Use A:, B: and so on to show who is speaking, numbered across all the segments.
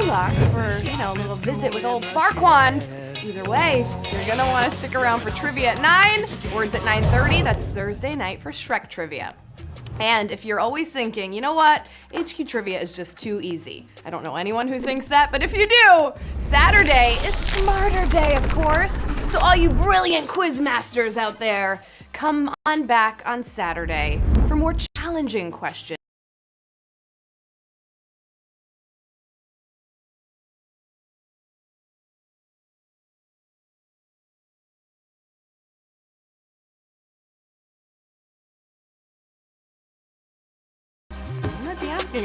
A: Gulag for, a little visit with old Farquaad. Either way, you're gonna want to stick around for trivia at 9, words at 9:30. That's Thursday night for Shrek trivia. And if you're always thinking, you know what, HQ trivia is just too easy. I don't know anyone who thinks that, but if you do, Saturday is Smarter Day, of course. So all you brilliant quiz masters out there, come on back on Saturday for more challenging questions.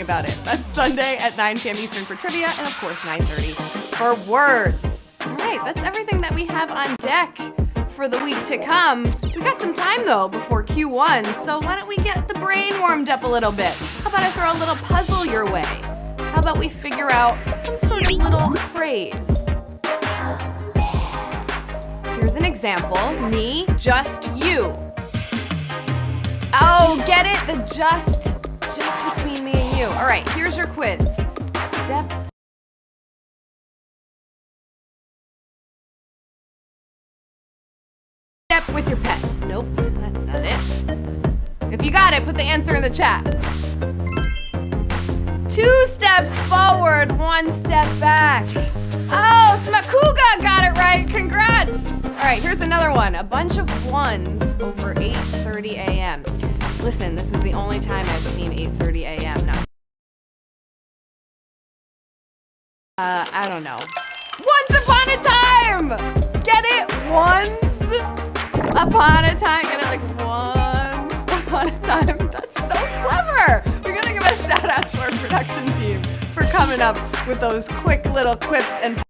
A: About it. That's Sunday at 9 p.m. Eastern for trivia, and of course 9:30 for words. All right, that's everything that we have on deck for the week to come. We got some time though before Q1, so why don't we get the brain warmed up a little bit? How about I throw a little puzzle your way? How about we figure out some sort of little phrase? Here's an example. Me, just you. Oh, get it? The just between me and you. All right, here's your quiz. Step with your pets. Nope, that's not it. If you got it, put the answer in the chat. 2 steps forward, 1 step back. Oh, Smakuga got it right. Congrats. All right, here's another one. A bunch of ones over 8:30 a.m. Listen, this is the only time I've seen 8:30 a.m. Now, I don't know. Once upon a time! Get it? Once upon a time. Get it? Like once upon a time. That's so clever. We gotta give a shout out to our production team for coming up with those quick little quips and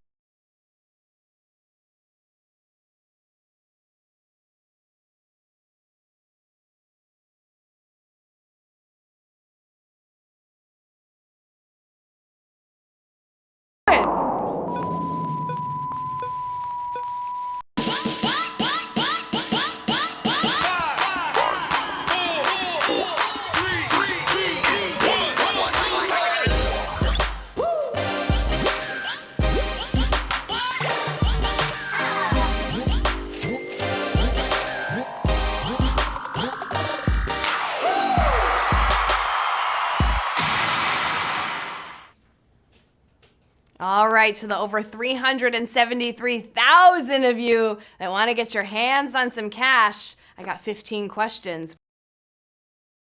A: all right, to the over 373,000 of you that want to get your hands on some cash, I got 15 questions.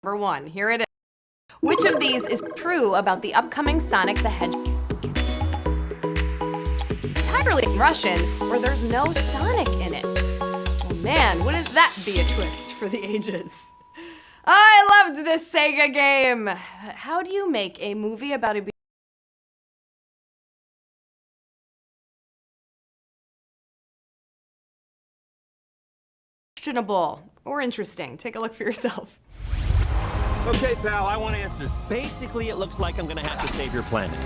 A: Number 1, here it is. Which of these is true about the upcoming Sonic the Hedgehog? Entirely in Russian, where there's no Sonic in it. Oh man, wouldn't that be a twist for the ages? I loved this Sega game. How do you make a movie about a questionable or interesting? Take a look for yourself.
B: Okay, pal, I want answers. Basically, it looks like I'm gonna have to save your planet.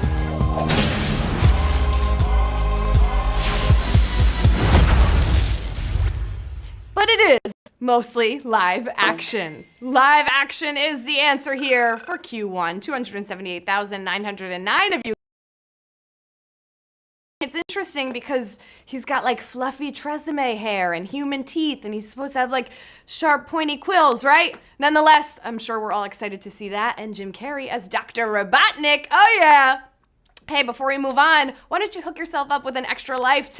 A: But it is mostly live action. Live action is the answer here for Q1. 278,909 of you. It's interesting because he's got like fluffy Tresemme hair and human teeth, and he's supposed to have like sharp pointy quills, right? Nonetheless, I'm sure we're all excited to see that, and Jim Carrey as Dr. Robotnik. Oh yeah! Hey, before we move on, why don't you hook yourself up with an extra life tonight?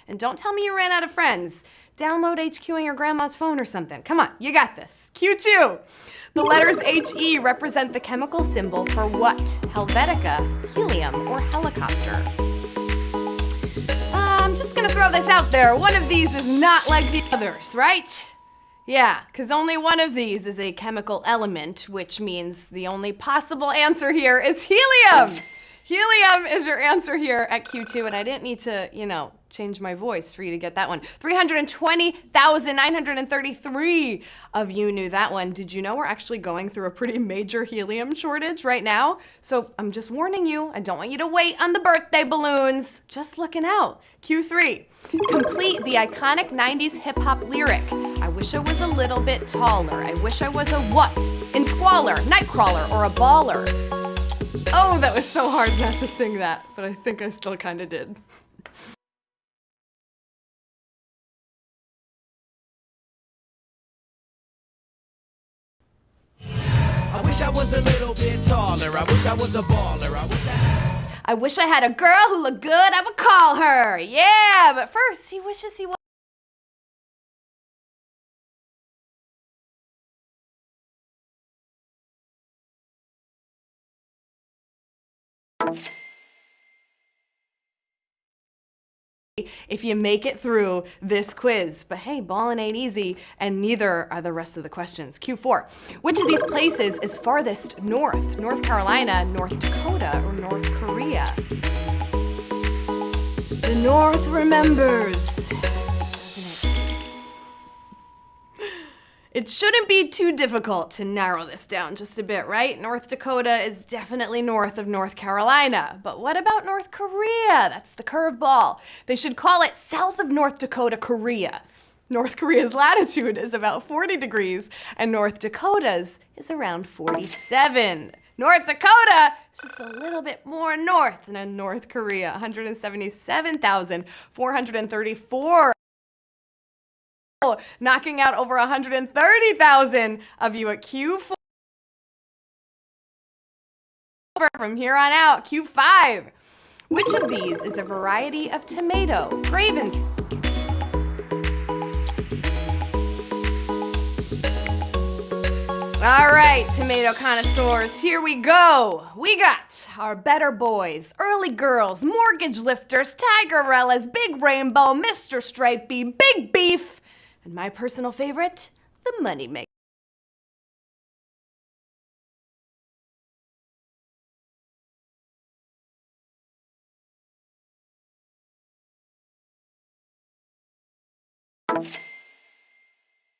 A: And don't tell me you ran out of friends. Download HQ on your grandma's phone or something. Come on, you got this. Q2. The letters HE represent the chemical symbol for what? Helvetica, helium, or helicopter? I'm just gonna throw this out there. One of these is not like the others, right? Yeah, because only one of these is a chemical element, which means the only possible answer here is helium. Helium is your answer here at Q2, and I didn't need to, change my voice for you to get that one. 320,933 of you knew that one. Did you know we're actually going through a pretty major helium shortage right now? So I'm just warning you, I don't want you to wait on the birthday balloons. Just looking out. Q3, complete the iconic 90s hip hop lyric. I wish I was a little bit taller. I wish I was a what? In squalor, nightcrawler, or a baller. Oh, that was so hard not to sing that, but I think I still kind of did.
C: I wish I was a little bit taller. I wish I was a baller.
A: I wish I had a girl who looked good, I would call her. Yeah, but first, he wishes he was. If you make it through this quiz. But hey, ballin' ain't easy, and neither are the rest of the questions. Q4, which of these places is farthest north? North Carolina, North Dakota, or North Korea? The North remembers, doesn't it? It shouldn't be too difficult to narrow this down just a bit, right? North Dakota is definitely north of North Carolina. But what about North Korea? That's the curveball. They should call it south of North Dakota, Korea. North Korea's latitude is about 40 degrees, and North Dakota's is around 47. North Dakota is just a little bit more north than North Korea, 177,434. Knocking out over 130,000 of you at Q4. From here on out, Q5. Which of these is a variety of tomato? Ravens. All right, tomato connoisseurs, here we go. We got our better boys, early girls, mortgage lifters, tigerellas, big rainbow, Mr. Stripey, big beef, and my personal favorite, the money maker.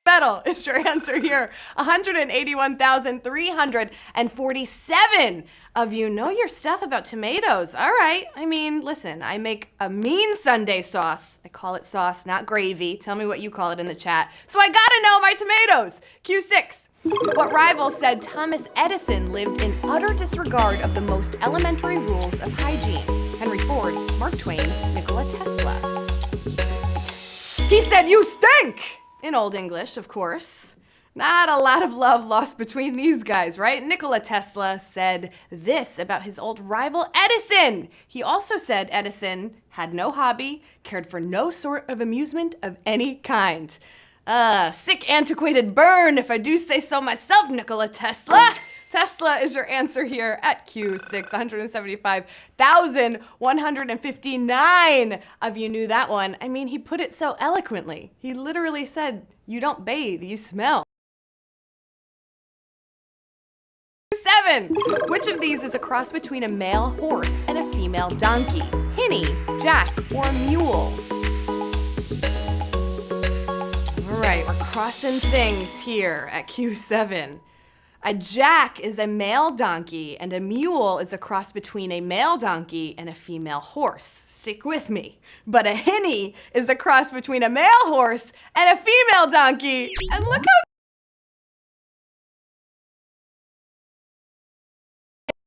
A: Metal is your answer here. 181,347 of you know your stuff about tomatoes. All right. I mean, listen, I make a mean Sunday sauce. I call it sauce, not gravy. Tell me what you call it in the chat. So I gotta know my tomatoes. Q6. What rival said Thomas Edison lived in utter disregard of the most elementary rules of hygiene? Henry Ford, Mark Twain, Nikola Tesla. He said, "You stink!" In Old English, of course. Not a lot of love lost between these guys, right? Nikola Tesla said this about his old rival Edison. He also said Edison had no hobby, cared for no sort of amusement of any kind. Sick, antiquated burn, if I do say so myself, Nikola Tesla. Tesla is your answer here at Q6, 175,159 of you knew that one. I mean, he put it so eloquently. He literally said, you don't bathe, you smell. 7. Which of these is a cross between a male horse and a female donkey? Hinny, jack, or mule? All right, we're crossing things here at Q7. A jack is a male donkey, and a mule is a cross between a male donkey and a female horse. Stick with me. But a hinny is a cross between a male horse and a female donkey. And look how...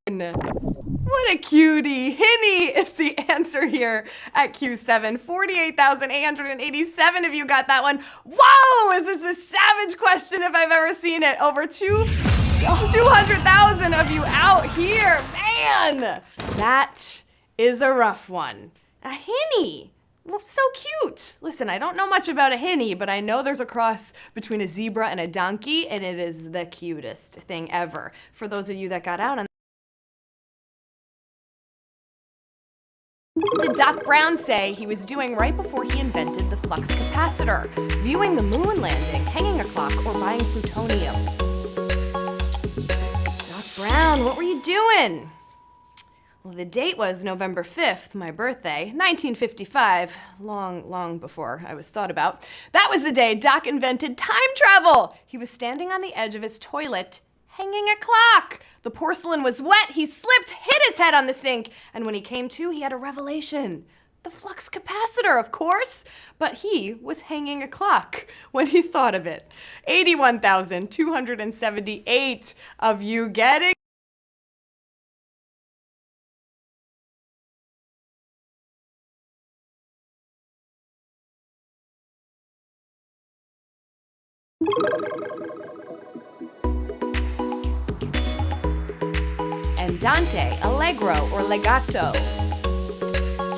A: What a cutie. Hinny is the answer here at Q7. 48,887 of you got that one. Whoa, is this a savage question if I've ever seen it? Over 200,000 of you out here. Man, that is a rough one. A hinny. Well, so cute. Listen, I don't know much about a hinny, but I know there's a cross between a zebra and a donkey, and it is the cutest thing ever. For those of you that got out on did Doc Brown say he was doing right before he invented the flux capacitor? Viewing the moon landing, hanging a clock, or buying plutonium? Doc Brown, what were you doing? Well, the date was November 5th, my birthday, 1955, long before I was thought about. That was the day Doc invented time travel. He was standing on the edge of his toilet, hanging a clock. The porcelain was wet, he slipped, hit his head on the sink, and when he came to, he had a revelation. The flux capacitor, of course, but he was hanging a clock when he thought of it. 81,278 of you getting Andante, allegro, or legato.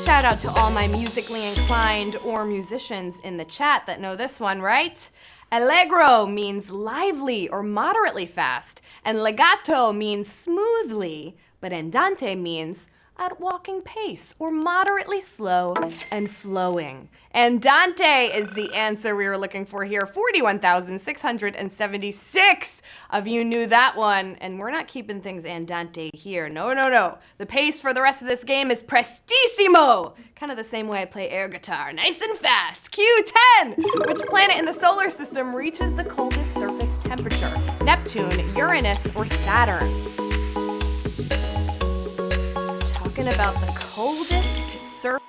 A: Shout out to all my musically inclined or musicians in the chat that know this one, right? Allegro means lively or moderately fast, and legato means smoothly, but andante means at walking pace or moderately slow and flowing. Andante is the answer we were looking for here. 41,676 of you knew that one, and we're not keeping things andante here. No. The pace for the rest of this game is prestissimo. Kind of the same way I play air guitar, nice and fast. Q10. Which planet in the solar system reaches the coldest surface temperature? Neptune, Uranus, or Saturn? Talking about the coldest surface.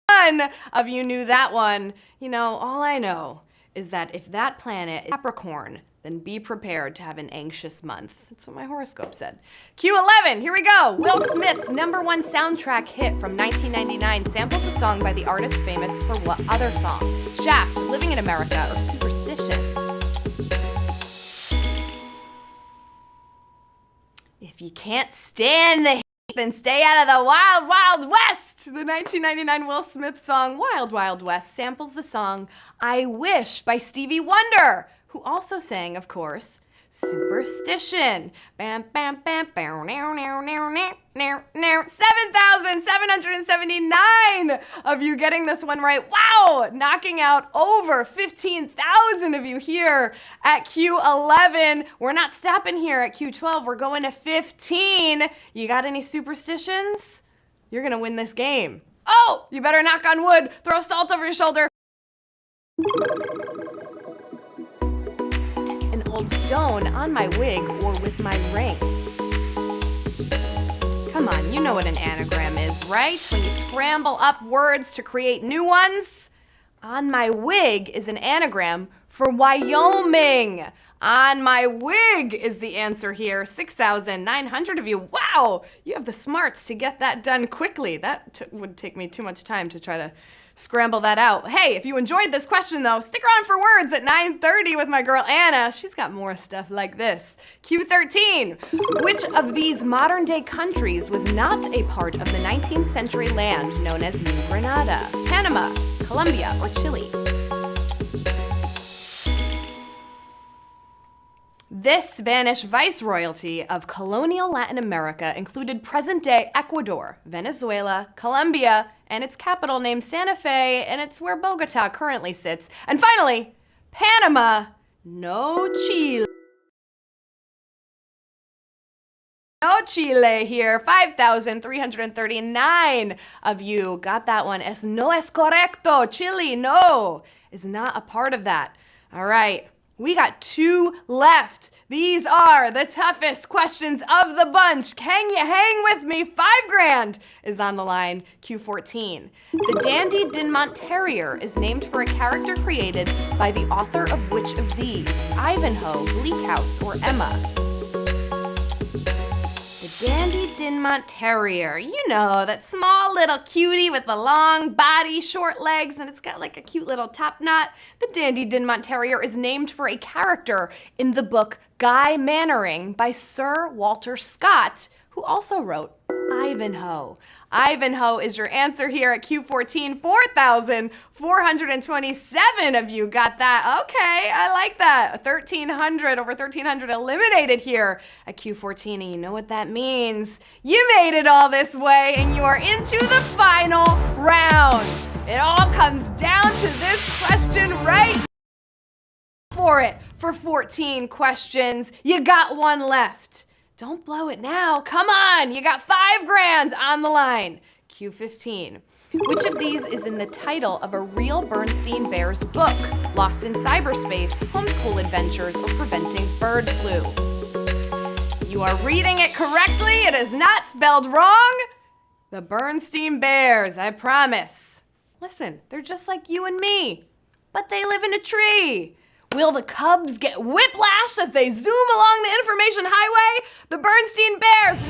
A: None of you knew that one. You know, all I know is that if that planet is Capricorn, then be prepared to have an anxious month. That's what my horoscope said. Q11, here we go. Will Smith's #1 soundtrack hit from 1999 samples a song by the artist famous for what other song? Shaft, Living in America, or Superstition? If you can't stand the heat, then stay out of the Wild Wild West. The 1999 Will Smith song Wild Wild West samples the song I Wish by Stevie Wonder, who also sang, of course, Superstition. Bam, bam, bam, bam, now, now, now, now, now, now. 7,779 of you getting this one right. Wow, knocking out over 15,000 of you here at Q11. We're not stopping here at Q12. We're going to 15. You got any superstitions? You're gonna win this game. Oh, you better knock on wood. Throw salt over your shoulder. An old stone on my wig or with my ring. Come on, you know what an anagram is, right? When you scramble up words to create new ones. On my wig is an anagram for Wyoming. On my wig is the answer here. 6,900 of you. Wow, you have the smarts to get that done quickly. That would take me too much time to try to scramble that out. Hey, if you enjoyed this question though, stick around for words at 9:30 with my girl Anna. She's got more stuff like this. Q13. Which of these modern day countries was not a part of the 19th century land known as New Granada? Panama, Colombia, or Chile? This Spanish viceroyalty of colonial Latin America included present-day Ecuador, Venezuela, Colombia, and its capital named Santa Fe, and it's where Bogota currently sits. And finally, Panama, no Chile. No Chile here. 5,339 of you got that one. No es correcto. Chile, no, is not a part of that. All right. We got 2 left. These are the toughest questions of the bunch. Can you hang with me? 5 grand is on the line. Q14. The Dandy Dinmont Terrier is named for a character created by the author of which of these? Ivanhoe, Bleak House, or Emma? The Dandy Dinmont Terrier. You know, that small little cutie with the long body, short legs, and it's got like a cute little top knot. The Dandy Dinmont Terrier is named for a character in the book Guy Mannering by Sir Walter Scott, who also wrote Ivanhoe. Ivanhoe is your answer here at Q14. 4,427 of you got that. Okay, I like that. 1,300, over 1,300 eliminated here at Q14. And you know what that means? You made it all this way and you are into the final round. It all comes down to this question right for it. For 14 questions, you got one left. Don't blow it now. Come on, you got $5,000 on the line. Q15. Which of these is in the title of a real Bernstein Bears book? Lost in Cyberspace, Homeschool Adventures, or Preventing Bird Flu? You are reading it correctly. It is not spelled wrong. The Bernstein Bears, I promise. Listen, they're just like you and me, but they live in a tree. Will the Cubs get whiplash as they zoom along the information highway? The Bernstein Bears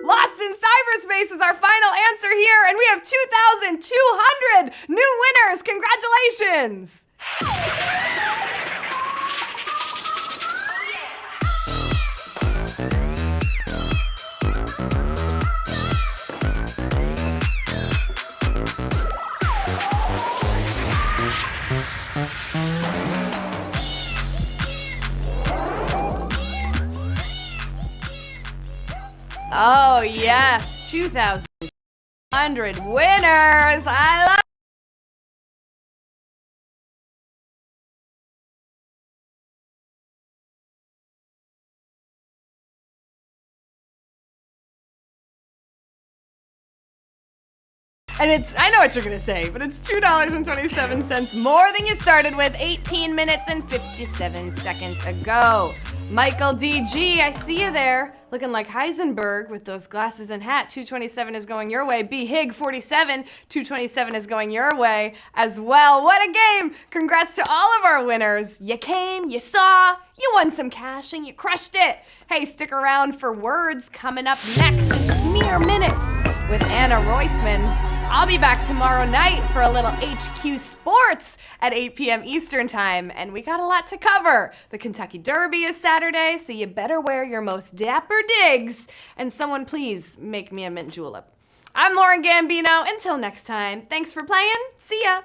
A: Lost in Cyberspace is our final answer here, and we have 2,200 new winners. Congratulations! Oh yes, 2,100 winners. I love I know what you're gonna say, but it's $2.27 more than you started with 18 minutes and 57 seconds ago. Michael DG, I see you there, looking like Heisenberg with those glasses and hat. 227 is going your way. B Hig 47, 227 is going your way as well. What a game! Congrats to all of our winners. You came, you saw, you won some cash, and you crushed it. Hey, stick around for words coming up next in just mere minutes with Anna Roisman. I'll be back tomorrow night for a little HQ Sports at 8 p.m. Eastern Time, and we got a lot to cover. The Kentucky Derby is Saturday, so you better wear your most dapper digs, and someone please make me a mint julep. I'm Lauren Gambino. Until next time, thanks for playing. See ya.